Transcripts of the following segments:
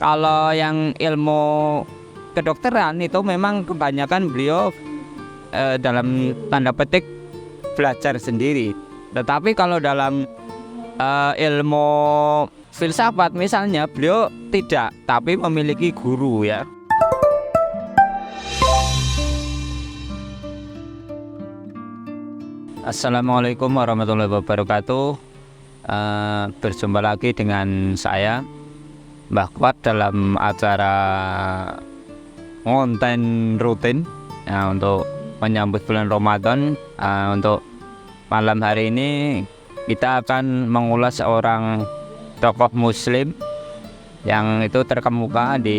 Kalau yang ilmu kedokteran itu memang kebanyakan beliau dalam tanda petik belajar sendiri. Tetapi kalau dalam ilmu filsafat misalnya beliau tidak, tapi memiliki guru ya. Assalamualaikum warahmatullahi wabarakatuh. Berjumpa lagi dengan saya Mbah Kuat dalam acara konten rutin untuk menyambut bulan Ramadan. Untuk malam hari ini kita akan mengulas seorang tokoh muslim yang itu terkemuka di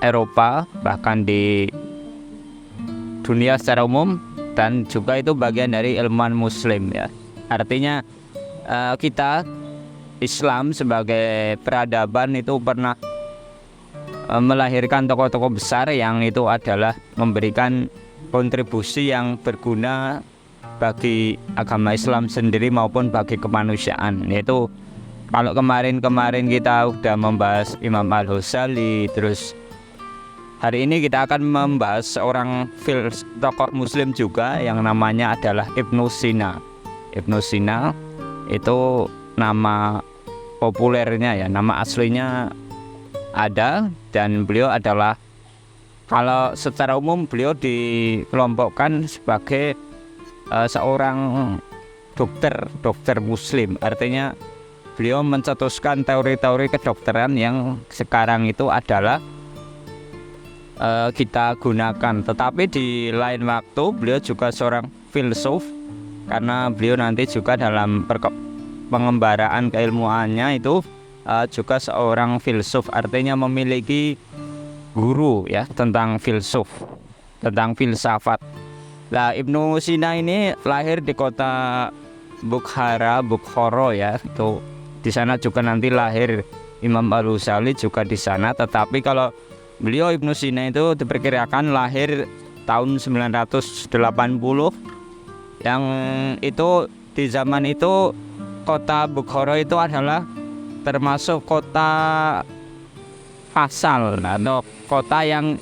Eropa, bahkan di dunia secara umum, dan juga itu bagian dari ilmuwan muslim ya. Artinya kita Islam sebagai peradaban itu pernah melahirkan tokoh-tokoh besar yang itu adalah memberikan kontribusi yang berguna bagi agama Islam sendiri maupun bagi kemanusiaan. Yaitu kalau kemarin kita udah membahas Imam Al-Ghazali, terus hari ini kita akan membahas seorang tokoh muslim juga yang namanya adalah Ibnu Sina. Ibnu Sina itu nama populernya ya, nama aslinya ada, dan beliau adalah, kalau secara umum beliau dikelompokkan sebagai seorang dokter muslim. Artinya beliau mencetuskan teori-teori kedokteran yang sekarang itu adalah kita gunakan. Tetapi di lain waktu beliau juga seorang filsuf, karena beliau nanti juga dalam pengembaraan keilmuannya itu juga seorang filsuf, artinya memiliki guru ya tentang filsafat. Nah, Ibnu Sina ini lahir di kota Bukhara ya, itu di sana juga nanti lahir Imam Al-Ghazali juga di sana. Tetapi kalau beliau Ibnu Sina itu diperkirakan lahir tahun 980, yang itu di zaman itu kota Bukhara itu adalah termasuk kota asal atau kota yang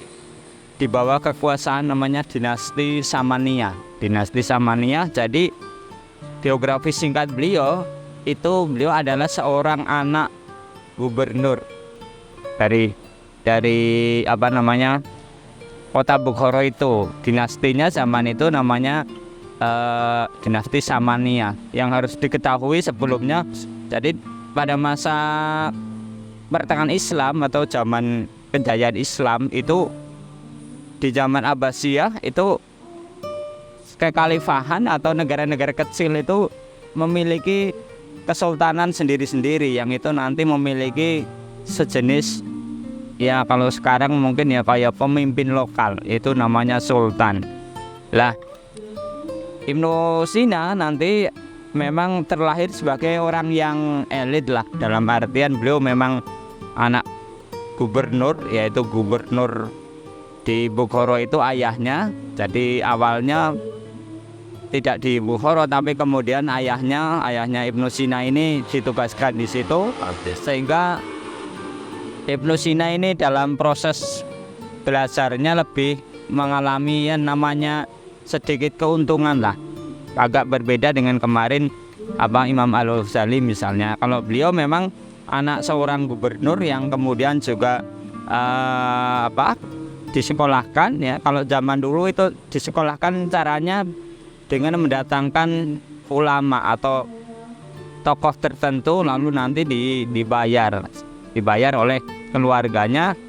di bawah kekuasaan namanya dinasti Samaniyah. Jadi biografi singkat beliau itu, beliau adalah seorang anak gubernur dari kota Bukhara itu. Dinastinya zaman itu namanya dinasti Samaniyah. Yang harus diketahui sebelumnya, jadi pada masa pertengahan Islam atau zaman kejayaan Islam itu, di zaman Abbasiyah itu kekhalifahan atau negara-negara kecil itu memiliki kesultanan sendiri-sendiri, yang itu nanti memiliki sejenis ya, kalau sekarang mungkin ya kayak pemimpin lokal, itu namanya sultan. Lah, Ibnu Sina nanti memang terlahir sebagai orang yang elit lah, dalam artian beliau memang anak gubernur, yaitu gubernur di Bukhara itu ayahnya. Jadi awalnya tidak di Bukhara, tapi kemudian ayahnya Ibnu Sina ini ditugaskan di situ, sehingga Ibnu Sina ini dalam proses belajarnya lebih mengalami yang namanya sedikit keuntungan lah. Agak berbeda dengan kemarin Imam Al-Ghazali misalnya. Kalau beliau memang anak seorang gubernur yang kemudian juga disekolahkan ya. Kalau zaman dulu itu disekolahkan caranya dengan mendatangkan ulama atau tokoh tertentu, lalu nanti dibayar oleh keluarganya.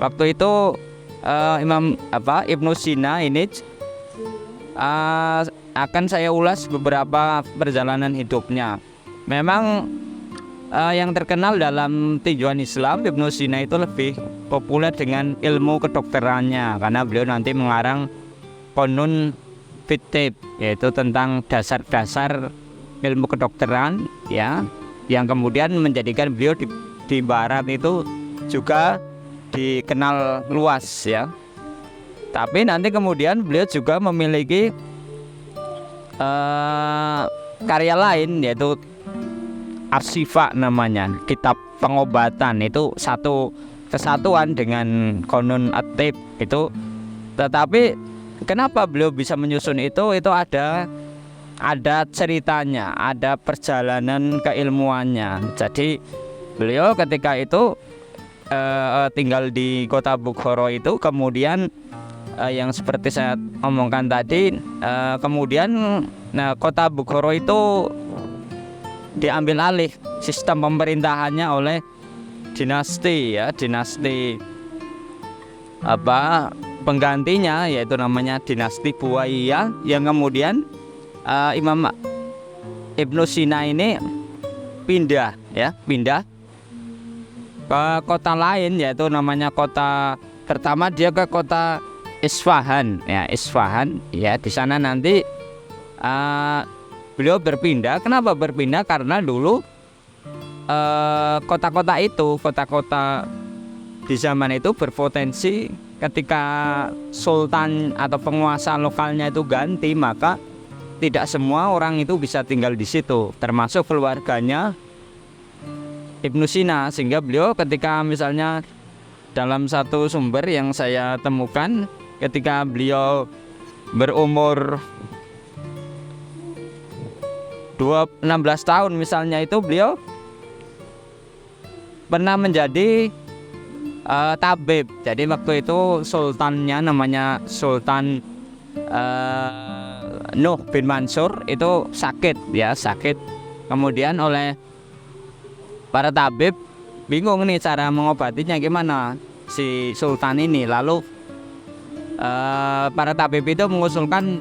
Waktu itu Ibnu Sina ini akan saya ulas beberapa perjalanan hidupnya. Memang yang terkenal dalam tinjauan Islam, Ibnu Sina itu lebih populer dengan ilmu kedokterannya, karena beliau nanti mengarang Qanun fit Tibb, yaitu tentang dasar-dasar ilmu kedokteran ya, yang kemudian menjadikan beliau di barat itu juga dikenal luas ya. Tapi nanti kemudian beliau juga memiliki karya lain, yaitu Asy-Syifa namanya, kitab pengobatan, itu satu kesatuan dengan Qanun at-Tibb itu. Tetapi kenapa beliau bisa menyusun itu ada ceritanya, ada perjalanan keilmuannya. Jadi beliau ketika itu tinggal di kota Bukhara itu, kemudian yang seperti saya omongkan tadi, kemudian kota Bukhara itu diambil alih sistem pemerintahannya oleh dinasti penggantinya, yaitu namanya dinasti Buwaiyah, yang kemudian Imam Ibnu Sina ini pindah ke kota lain, yaitu namanya kota pertama dia ke kota Isfahan ya. Di sana nanti beliau berpindah. Kenapa berpindah? Karena dulu kota-kota di zaman itu berpotensi ketika sultan atau penguasa lokalnya itu ganti, maka tidak semua orang itu bisa tinggal di situ, termasuk keluarganya Ibnu Sina. Sehingga beliau ketika misalnya dalam satu sumber yang saya temukan, ketika beliau berumur 16 tahun misalnya, itu beliau pernah menjadi tabib. Jadi waktu itu sultannya namanya Sultan Nuh bin Mansur itu sakit. Kemudian oleh para tabib bingung nih cara mengobatinya gimana si sultan ini. Lalu para tabib itu mengusulkan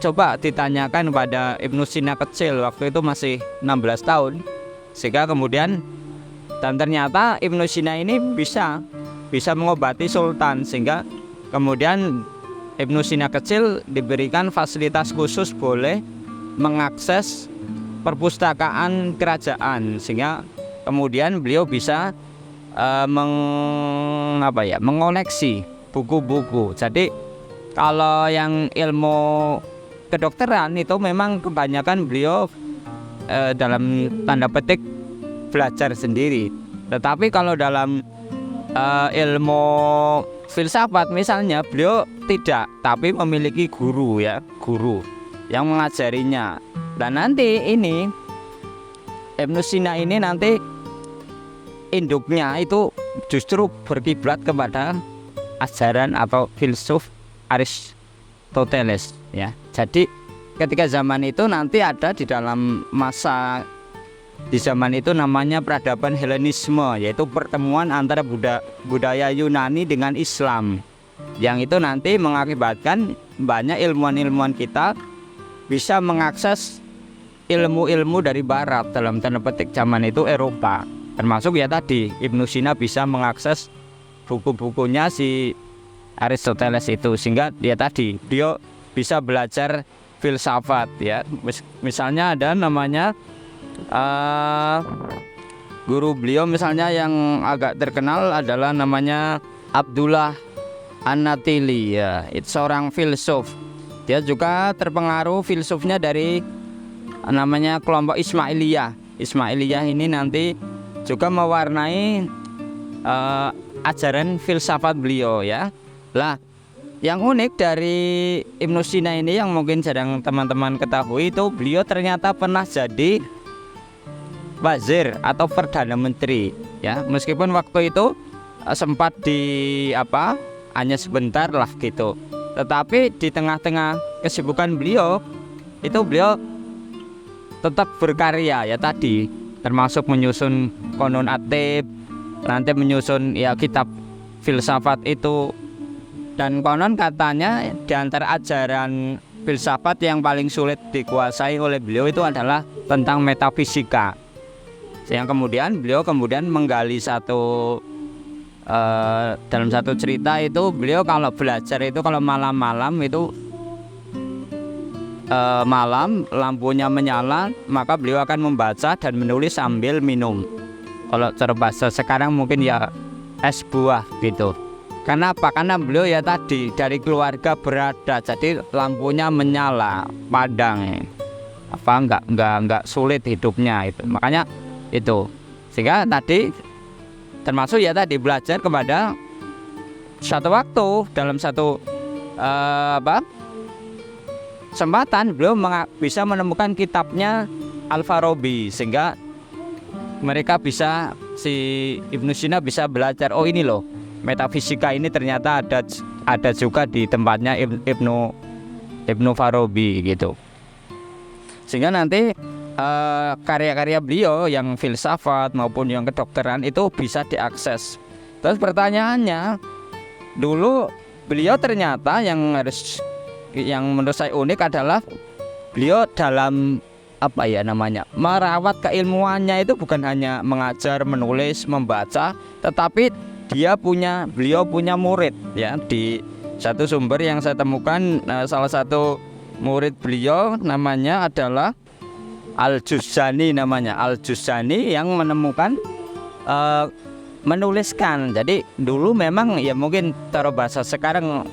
coba ditanyakan kepada Ibnu Sina kecil, waktu itu masih 16 tahun. Sehingga kemudian, dan ternyata Ibnu Sina ini bisa mengobati sultan. Sehingga kemudian Ibnu Sina kecil diberikan fasilitas khusus boleh mengakses perpustakaan kerajaan, sehingga kemudian beliau bisa mengoleksi buku-buku. Jadi kalau yang ilmu kedokteran itu memang kebanyakan beliau dalam tanda petik belajar sendiri. Tetapi kalau dalam ilmu filsafat misalnya, beliau tidak, tapi memiliki guru yang mengajarinya. Dan nanti ini Ibnu Sina ini nanti induknya itu justru berkiblat kepada ajaran atau filsuf Aristoteles ya. Jadi ketika zaman itu nanti ada di dalam masa di zaman itu namanya peradaban Helenisme, yaitu pertemuan antara budaya Yunani dengan Islam, yang itu nanti mengakibatkan banyak ilmuwan-ilmuwan kita bisa mengakses ilmu-ilmu dari barat, dalam tanda petik zaman itu Eropa. Termasuk ya tadi Ibnu Sina bisa mengakses buku-bukunya si Aristoteles itu, sehingga dia tadi dia bisa belajar filsafat ya. Misalnya ada namanya guru beliau misalnya yang agak terkenal adalah namanya Abdullah An-Natili ya. Itu seorang filsuf. Dia juga terpengaruh filsufnya dari namanya kelompok Ismailiyah. Ismailiyah ini nanti juga mewarnai ajaran filsafat beliau ya. Lah, yang unik dari Ibnu Sina ini yang mungkin jarang teman-teman ketahui itu beliau ternyata pernah jadi wazir atau perdana menteri ya. Meskipun waktu itu sempat hanya sebentar lah gitu. Tetapi di tengah-tengah kesibukan beliau itu beliau tetap berkarya ya tadi, termasuk menyusun Qanun at-Tibb, nanti menyusun ya kitab filsafat itu. Dan konon katanya di antara ajaran filsafat yang paling sulit dikuasai oleh beliau itu adalah tentang metafisika. Yang kemudian beliau menggali dalam satu cerita itu beliau kalau belajar itu kalau malam-malam itu malam lampunya menyala, maka beliau akan membaca dan menulis sambil minum. Kalau cara bahasa sekarang mungkin ya es buah gitu. Kenapa? Karena beliau ya tadi dari keluarga berada, jadi lampunya menyala, padang, enggak sulit hidupnya itu. Makanya itu. Sehingga tadi termasuk ya tadi belajar kepada suatu waktu dalam satu kesempatan beliau bisa menemukan kitabnya Al-Farabi, sehingga mereka bisa, si Ibnu Sina bisa belajar, oh ini loh metafisika ini ternyata ada juga di tempatnya Ibnu Farabi gitu. Sehingga nanti karya-karya beliau yang filsafat maupun yang kedokteran itu bisa diakses. Terus pertanyaannya, dulu beliau ternyata yang menurut saya unik adalah beliau dalam merawat keilmuannya itu bukan hanya mengajar, menulis, membaca, tetapi beliau punya murid ya. Di satu sumber yang saya temukan, salah satu murid beliau namanya adalah Al-Juzani yang menemukan menuliskan. Jadi dulu memang ya mungkin taruh bahasa sekarang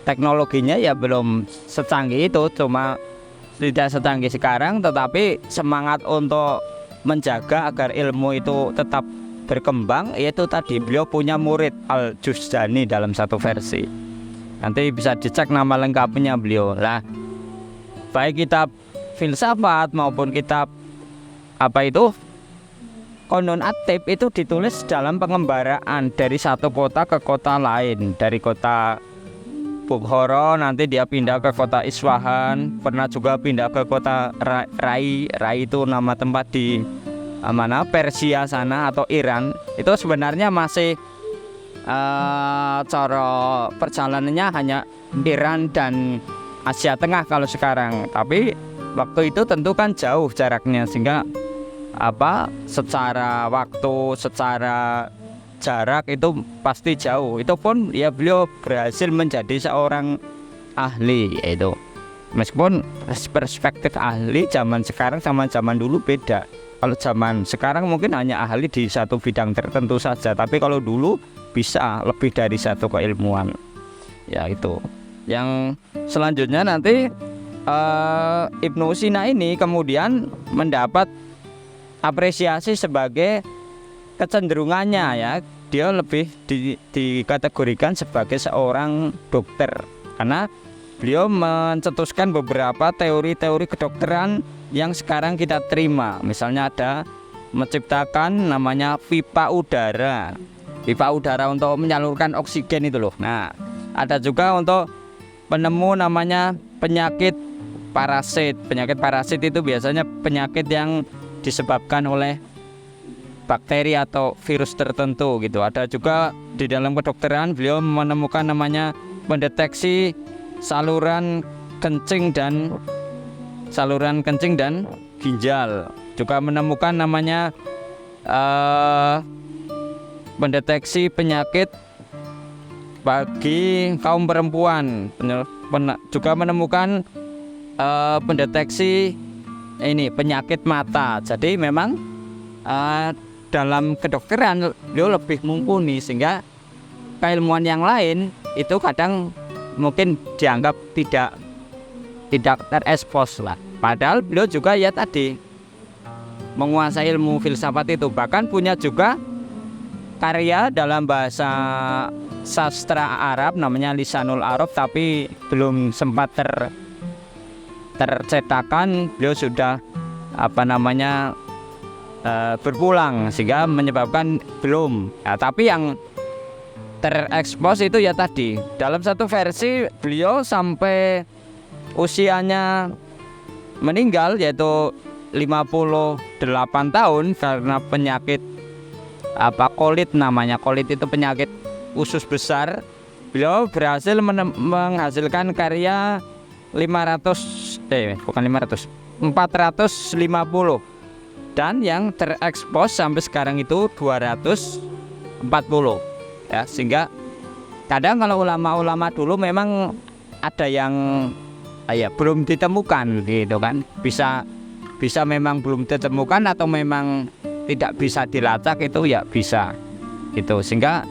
teknologinya ya belum secanggih itu, cuma tidak secanggih sekarang, tetapi semangat untuk menjaga agar ilmu itu tetap berkembang, yaitu tadi beliau punya murid Al-Juzani dalam satu versi. Nanti bisa dicek nama lengkapnya beliau lah. Baik kitab filsafat maupun kitab Qonun At-Tib itu ditulis dalam pengembaraan dari satu kota ke kota lain. Dari kota Bukhara nanti dia pindah ke kota Iswahan, pernah juga pindah ke kota Rai itu nama tempat di Persia sana atau Iran. Itu sebenarnya masih cara perjalanannya hanya Iran dan Asia Tengah kalau sekarang, tapi waktu itu tentu kan jauh jaraknya, sehingga secara waktu, secara jarak itu pasti jauh. Itu pun ya beliau berhasil menjadi seorang ahli itu. Meskipun perspektif ahli zaman sekarang sama zaman dulu beda. Kalau zaman sekarang mungkin hanya ahli di satu bidang tertentu saja, tapi kalau dulu bisa lebih dari satu keilmuan. Ya itu. Yang selanjutnya nanti Ibnu Sina ini kemudian mendapat apresiasi sebagai kecenderungannya ya, dia lebih dikategorikan sebagai seorang dokter karena beliau mencetuskan beberapa teori-teori kedokteran yang sekarang kita terima. Misalnya ada menciptakan namanya pipa udara untuk menyalurkan oksigen itu loh. Nah, ada juga untuk penemu namanya penyakit parasit. Penyakit parasit itu biasanya penyakit yang disebabkan oleh bakteri atau virus tertentu gitu. Ada juga di dalam kedokteran beliau menemukan namanya pendeteksi saluran kencing dan ginjal. Juga menemukan namanya pendeteksi penyakit bagi kaum perempuan. Juga menemukan pendeteksi penyakit mata. Jadi memang dalam kedokteran beliau lebih mumpuni, sehingga keilmuan yang lain itu kadang mungkin dianggap tidak terekspos lah. Padahal beliau juga ya tadi menguasai ilmu filsafat itu, bahkan punya juga karya dalam bahasa sastra Arab namanya Lisanul Arab, tapi belum sempat tercetakan. Beliau sudah berpulang, sehingga menyebabkan belum ya, tapi yang terekspos itu ya tadi dalam satu versi beliau sampai usianya meninggal yaitu 58 tahun karena penyakit kolit namanya. Kolit itu penyakit usus besar. Beliau berhasil menghasilkan karya 450 dan yang terekspos sampai sekarang itu 240 ya. Sehingga kadang kalau ulama-ulama dulu memang ada yang belum ditemukan gitu kan, bisa memang belum ditemukan atau memang tidak bisa dilacak, itu ya bisa gitu. Sehingga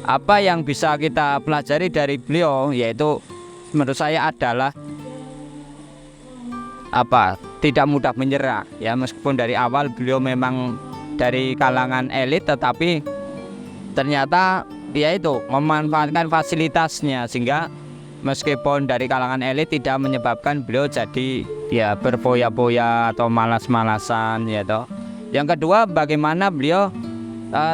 apa yang bisa kita pelajari dari beliau yaitu menurut saya adalah tidak mudah menyerah ya. Meskipun dari awal beliau memang dari kalangan elit, tetapi ternyata dia itu memanfaatkan fasilitasnya, sehingga meskipun dari kalangan elit tidak menyebabkan beliau jadi ya berfoya-foya atau malas-malasan ya toh. Yang kedua, bagaimana beliau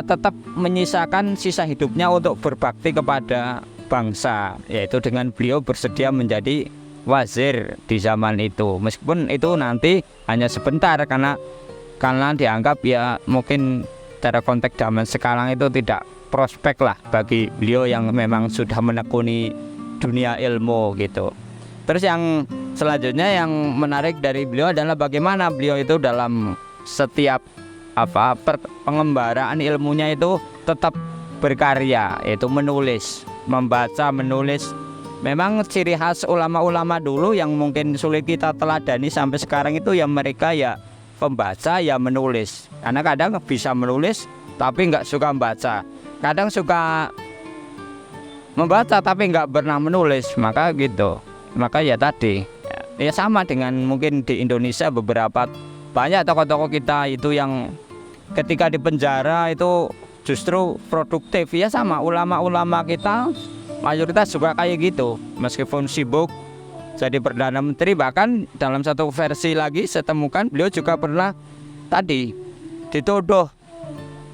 tetap menyisakan sisa hidupnya untuk berbakti kepada bangsa, yaitu dengan beliau bersedia menjadi wazir di zaman itu, meskipun itu nanti hanya sebentar karena dianggap ya mungkin secara konteks zaman sekarang itu tidak prospek lah bagi beliau yang memang sudah menekuni dunia ilmu gitu. Terus yang selanjutnya yang menarik dari beliau adalah bagaimana beliau itu dalam setiap pengembaraan ilmunya itu tetap berkarya, yaitu menulis, membaca, menulis. Memang ciri khas ulama-ulama dulu yang mungkin sulit kita teladani sampai sekarang itu ya mereka ya pembaca ya menulis. Karena kadang bisa menulis tapi nggak suka membaca, kadang suka membaca tapi nggak pernah menulis, maka gitu. Maka ya tadi ya sama dengan mungkin di Indonesia beberapa banyak tokoh-tokoh kita itu yang ketika di penjara itu justru produktif, ya sama ulama-ulama kita mayoritas juga kayak gitu, meskipun sibuk jadi Perdana Menteri. Bahkan dalam satu versi lagi saya temukan beliau juga pernah tadi dituduh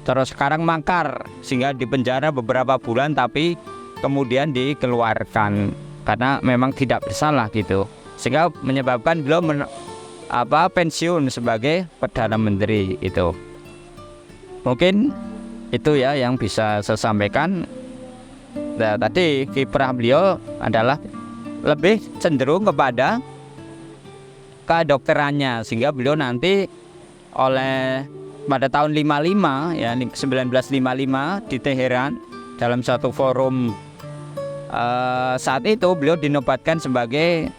terus sekarang makar sehingga di penjara beberapa bulan tapi kemudian dikeluarkan karena memang tidak bersalah gitu, sehingga menyebabkan beliau pensiun sebagai Perdana Menteri itu. Mungkin itu ya yang bisa saya sampaikan. Nah, tadi kiprah beliau adalah lebih cenderung kepada kedokterannya, sehingga beliau nanti pada tahun 55 ya 1955 di Teheran dalam satu forum saat itu beliau dinobatkan sebagai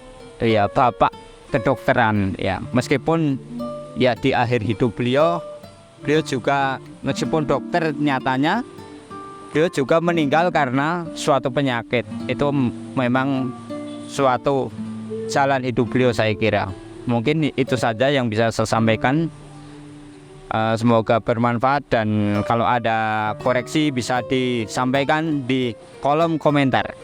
ya bapak kedokteran ya, meskipun ya di akhir hidup beliau juga meskipun dokter nyatanya beliau juga meninggal karena suatu penyakit. Itu memang suatu jalan hidup beliau saya kira. Mungkin itu saja yang bisa saya sampaikan. Semoga bermanfaat dan kalau ada koreksi bisa disampaikan di kolom komentar.